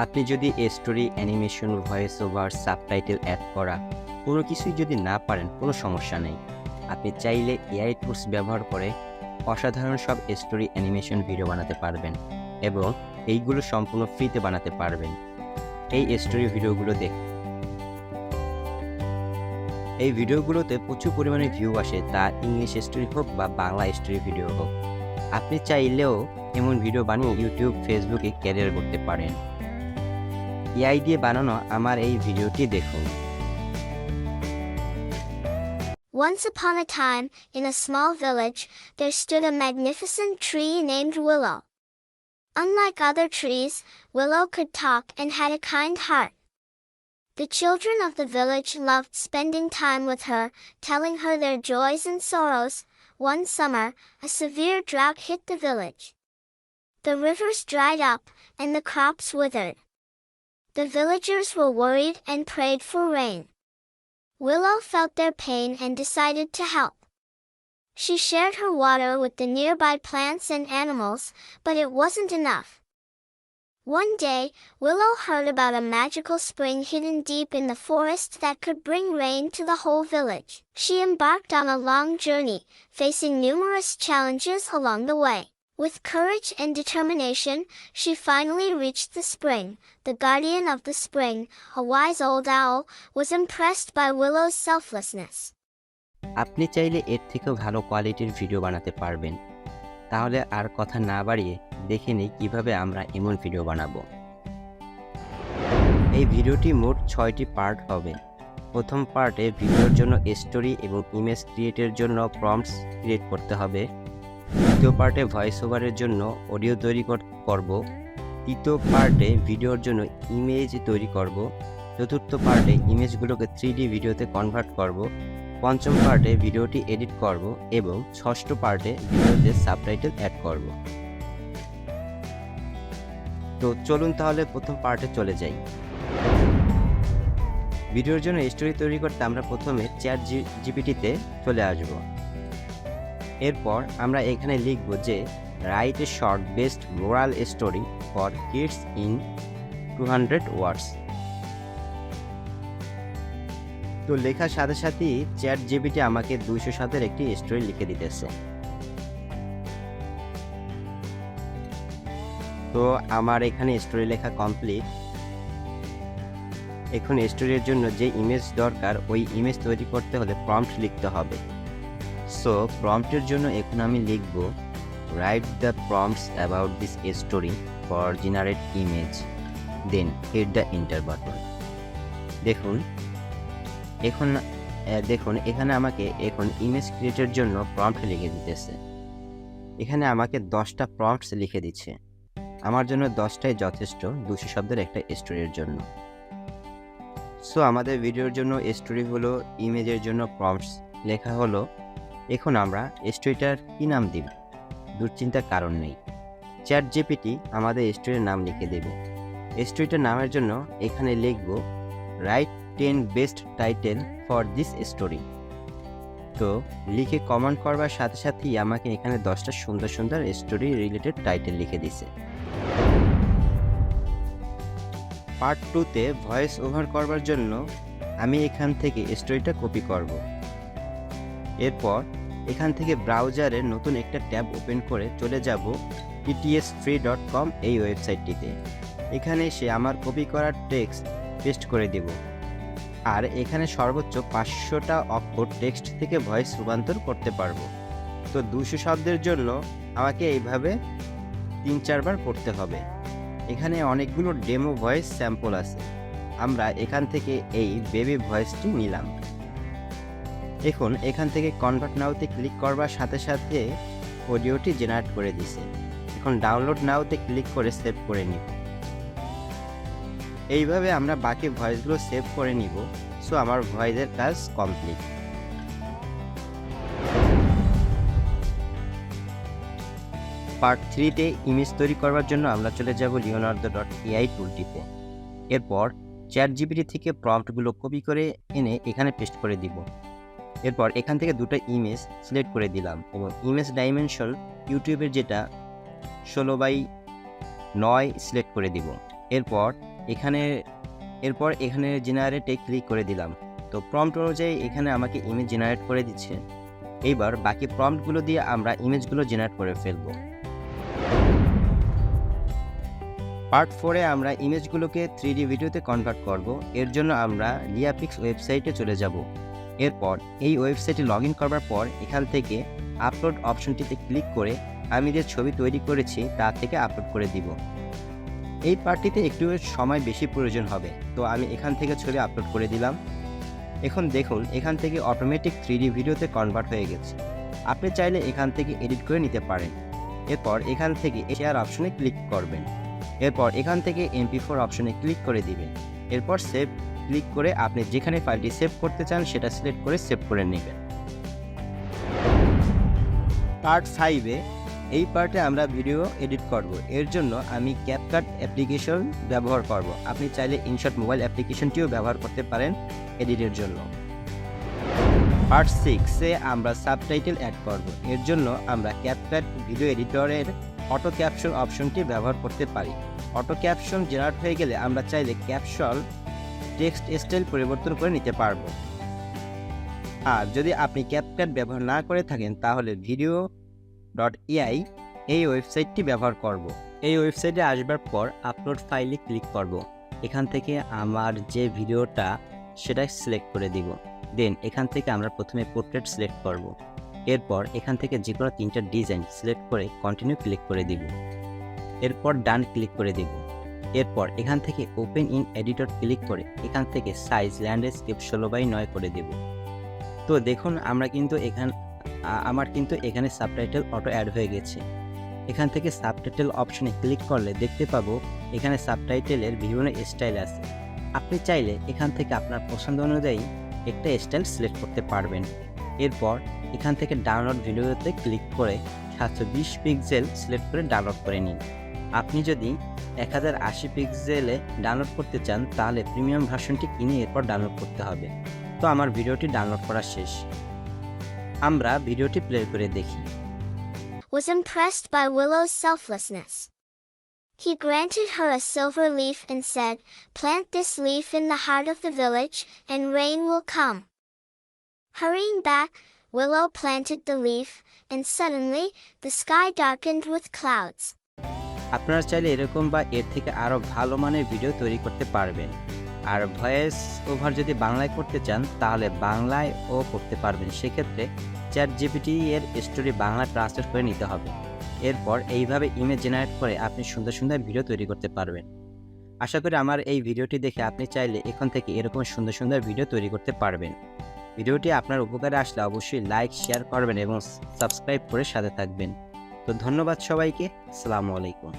আপনি যদি story, animation, voice over, subtitle add করা কোনো কিছুই যদি না পারেন, কোনো সমস্যা নেই। আপনি চাইলে এআই টুলস ব্যবহার করে অসাধারণ সব স্টোরি, অ্যানিমেশন ভিডিও বানাতে পারবেন এবং এইগুলো সম্পূর্ণ ফ্রিতে বানাতে পারবেন। এই স্টোরি ভিডিওগুলো এই ভিডিওগুলোতে প্রচুর পরিমাণে ভিউ আসে, তা ইংলিশ স্টোরি হোক বা বাংলা স্টোরি ভিডিও হোক। আপনি চাইলেও এমন ভিডিও বানিয়ে ইউটিউব, ফেসবুকে ক্যারিয়ার করতে পারেন। এআই দিয়ে বানানো আমার এই ভিডিওটি দেখুন। Once upon a time, in a small village, there stood a magnificent tree named Willow. Unlike other trees, Willow could talk and had a kind heart. The children of the village loved spending time with her, telling her their joys and sorrows. One summer, a severe drought hit the village. The rivers dried up, and the crops withered. The villagers were worried and prayed for rain. Willow felt their pain and decided to help. She shared her water with the nearby plants and animals, but it wasn't enough. One day, Willow heard about a magical spring hidden deep in the forest that could bring rain to the whole village. She embarked on a long journey, facing numerous challenges along the way. With courage and determination, she finally reached the spring. The guardian of the spring, a wise old owl, was impressed by Willow's selflessness. আপনি চাইলে এর থেকেও ভালো কোয়ালিটির video বানাতে পারবেন। তাহলে আর কথা না বাড়িয়ে দেখে নিই কিভাবে আমরা এমন ভিডিও বানাবো। এই ভিডিওটি মোট 6টি পার্ট হবে। প্রথম পার্টে ভিডিওর জন্য স্টোরি এবং ইমেজ ক্রিয়েটের জন্য প্রম্পটস ক্রিয়েট করতে হবে। দ্বিতীয় পার্টে ভয়েস ওভারের জন্য অডিও তৈরি করব। তৃতীয় পার্টে ভিডিওর জন্য ইমেজ তৈরি করব। চতুর্থ পার্টে ইমেজগুলোকে 3D ভিডিওতে কনভার্ট করব। পঞ্চম পার্টে ভিডিওটি এডিট করব এবং ষষ্ঠ পার্টে ভিডিওতে সাবটাইটেল অ্যাড করব। তো চলুন তাহলে প্রথম পার্টে চলে যাই। ভিডিওর জন্য স্টোরি তৈরি করতে আমরা প্রথমে ChatGPT-তে চলে আসব। এরপর আমরা এখানে লিখব যে write a short best moral story for kids in 200 words. তো লেখার সাথে সাথেই ChatGPT আমাকে 200 শব্দের একটি স্টোরি লিখে দিতেছে। তো আমার এখানে স্টোরি লেখা কমপ্লিট। এখন স্টোরির জন্য যে ইমেজ দরকার, ওই ইমেজ তৈরি করতে হলে প্রম্পট লিখতে হবে। সো প্রম্পটের জন্য এখন আমি লিখব write the prompts about this story for generate image, then hit the enter button. দেখুন এখানে আমাকে এখন ইমেজ ক্রিয়েটের জন্য প্রম্পট লিখে দিতেছে। এখানে আমাকে 10টা প্রম্পটস লিখে দিচ্ছে। আমার জন্য 10টাই যথেষ্ট 200 শব্দের একটা স্টোরির জন্য। সো আমাদের ভিডিওর জন্য স্টোরি হলো, ইমেজের জন্য প্রম্পটস লেখা হলো। এখন আমরা স্টোরিটার কি নাম দিব, দুশ্চিন্তার কারণ নেই। ChatGPT আমাদের স্টোরির নাম লিখে দেবে। স্টোরিটার নামের জন্য এখানে লিখব right 10 best title for this story. তো লিখে কমেন্ট করবার সাথে সাথেই আমাকে এখানে 10টা সুন্দর সুন্দর স্টোরি রিলেটেড টাইটেল লিখে দিছে। পার্ট 2-তে ভয়েস ওভার করবার জন্য আমি এখান থেকে স্টোরিটা কপি করব। এরপর এখান থেকে ব্রাউজারে নতুন একটা ট্যাব ওপেন করে চলে যাব ttsfree.com এই ওয়েবসাইটটিতে। এখানে এসে আমার কপি করা টেক্সট পেস্ট করে দেব। আর এখানে সর্বোচ্চ 500টা অক্ষর টেক্সট থেকে ভয়েস রূপান্তর করতে পারবো। তো 200 শব্দের জন্য আমাকে এইভাবে 3-4 বার করতে হবে। এখানে অনেকগুলো ডেমো ভয়েস স্যাম্পল আছে। আমরা এখান থেকে এই বেবি ভয়েসটি নিলাম। এখন এখান থেকে কনভার্ট নাওতে ক্লিক করবার সাথে সাথে অডিওটি জেনারেট করে দিছে। এখন ডাউনলোড নাওতে ক্লিক করে সেভ করে নিব। এইভাবে আমরা বাকি ভয়েসগুলো সেভ করে নিব। সো আমার ভয়েসের কাজ কমপ্লিট। পার্ট 3-তে ইমেজ তৈরি করবার জন্য আমরা চলে যাব leonardo.ai টুলটিতে। এরপর ChatGPT থেকে প্রম্পটগুলো কপি করে এনে এখানে পেস্ট করে দিব। এরপর এখান থেকে 2টা ইমেজ সিলেক্ট করে দিলাম এবং ইমেজ ডাইমেনশন ইউটিউবের যেটা 16:9 সিলেক্ট করে দিব। এরপর এরপর এখানে জেনারেটে ক্লিক করে দিলাম। তো প্রম্পট অনুযায়ী এখানে আমাকে ইমেজ জেনারেট করে দিচ্ছে। এইবার বাকি প্রম্পটগুলো দিয়ে আমরা ইমেজগুলো জেনারেট করে ফেলব। পার্ট 4-এ আমরা ইমেজগুলোকে 3D ভিডিওতে কনভার্ট করব। এর জন্য আমরা লিয়াপিক্স ওয়েবসাইটে চলে যাব। এরপর এই ওয়েবসাইটে লগ ইন করবার পর এখান থেকে আপলোড অপশনটিতে ক্লিক করে আমি যে ছবি তৈরি করেছি তা থেকে আপলোড করে দিব। এই পার্টটিতে একটু সময় বেশি প্রয়োজন হবে, তো আমি এখান থেকে ছবি আপলোড করে দিলাম। এখন দেখুন এখান থেকে অটোমেটিক 3D ভিডিওতে কনভার্ট হয়ে গেছে। আপনি চাইলে এখান থেকে এডিট করে নিতে পারেন। এরপর এখান থেকে শেয়ার অপশনে ক্লিক করবেন। এরপর এখান থেকে MP4 অপশনে ক্লিক করে দিবেন। এরপর সেভ ক্লিক করে আপনি যেখানে ফাইলটি সেভ করতে চান সেটা সিলেক্ট করে সেভ করে নেবেন। পার্ট 5-এ এই পার্টে আমরা ভিডিও এডিট করব। এর জন্য আমি ক্যাপকাট অ্যাপ্লিকেশন ব্যবহার করব। আপনি চাইলে ইনশট মোবাইল অ্যাপ্লিকেশনটিও ব্যবহার করতে পারেন এডিটের জন্য। পার্ট 6-এ আমরা সাবটাইটেল অ্যাড করব। এর জন্য আমরা ক্যাপকাট ভিডিও এডিটরের অটো ক্যাপশন অপশনটি ব্যবহার করতে পারি। অটো ক্যাপশন জেনারেট হয়ে গেলে আমরা চাইলে ক্যাপশন টেক্সট স্টাইল পরিবর্তন করে নিতে পারবো। আর যদি আপনি ক্যাপকাট ব্যবহার না করে থাকেন তাহলে video.ai এই ওয়েবসাইটটি ব্যবহার করব। এই ওয়েবসাইটে আসবার পর আপলোড ফাইলে ক্লিক করব। এখান থেকে আমার যে ভিডিওটা সেটা সিলেক্ট করে দিব। দেন এখান থেকে আমরা প্রথমে পোর্ট্রেট সিলেক্ট করব। এরপর এখান থেকে যে কোনো 3টা ডিজাইন সিলেক্ট করে কন্টিনিউ ক্লিক করে দিব। এরপর ডান ক্লিক করে দিব। এরপর এখান থেকে ওপেন ইন এডিটর ক্লিক করে এখান থেকে সাইজ ল্যান্ডস্কেপ 16:9 করে দেব। তো দেখুন আমার কিন্তু এখানে সাবটাইটেল অটো অ্যাড হয়ে গেছে। এখান থেকে সাবটাইটেল অপশনে ক্লিক করলে দেখতে পাবো এখানে সাবটাইটেলের বিভিন্ন স্টাইল আছে। আপনি চাইলে এখান থেকে আপনার পছন্দ অনুযায়ী একটা স্টাইল সিলেক্ট করতে পারবেন। এরপর এখান থেকে ডাউনলোড ভিডিওতে ক্লিক করে 720 পিক্সেল সিলেক্ট করে ডাউনলোড করে নিন। আপনি যদি 1080 পিক্সেলে ডাউনলোড করতে চান তাহলে প্রিমিয়াম ভার্সনটি কিনে এরপর ডাউনলোড করতে হবে। তো আমার ভিডিওটি ডাউনলোড করা শেষ। আমরা ভিডিওটি প্লে করে দেখি। Was impressed by Willow's selflessness. He granted her a silver leaf and said, "Plant this leaf in the heart of the village, and rain will come." Hurrying back, Willow planted the leaf, and suddenly, the sky darkened with clouds. আপনারা চাইলে এরকম বা এর থেকে আরও ভালো মানের video তৈরি করতে পারবেন। আর ভয়েস ওভার যদি বাংলায় করতে চান তাহলে বাংলায়ও করতে পারবেন। সেক্ষেত্রে ChatGPT এর স্টোরি বাংলা ট্রান্সলেট করে নিতে হবে। এরপর এইভাবে ইমেজ জেনারেট করে আপনি সুন্দর সুন্দর ভিডিও তৈরি করতে পারবেন। আশা করি আমার এই ভিডিওটি দেখে আপনি চাইলে এখন থেকে এরকম সুন্দর সুন্দর ভিডিও তৈরি করতে পারবেন। ভিডিওটি আপনার উপকারে আসলে অবশ্যই লাইক শেয়ার করবেন এবং সাবস্ক্রাইব করে সাথে থাকবেন। তো ধন্যবাদ সবাইকে। আসসালামু আলাইকুম।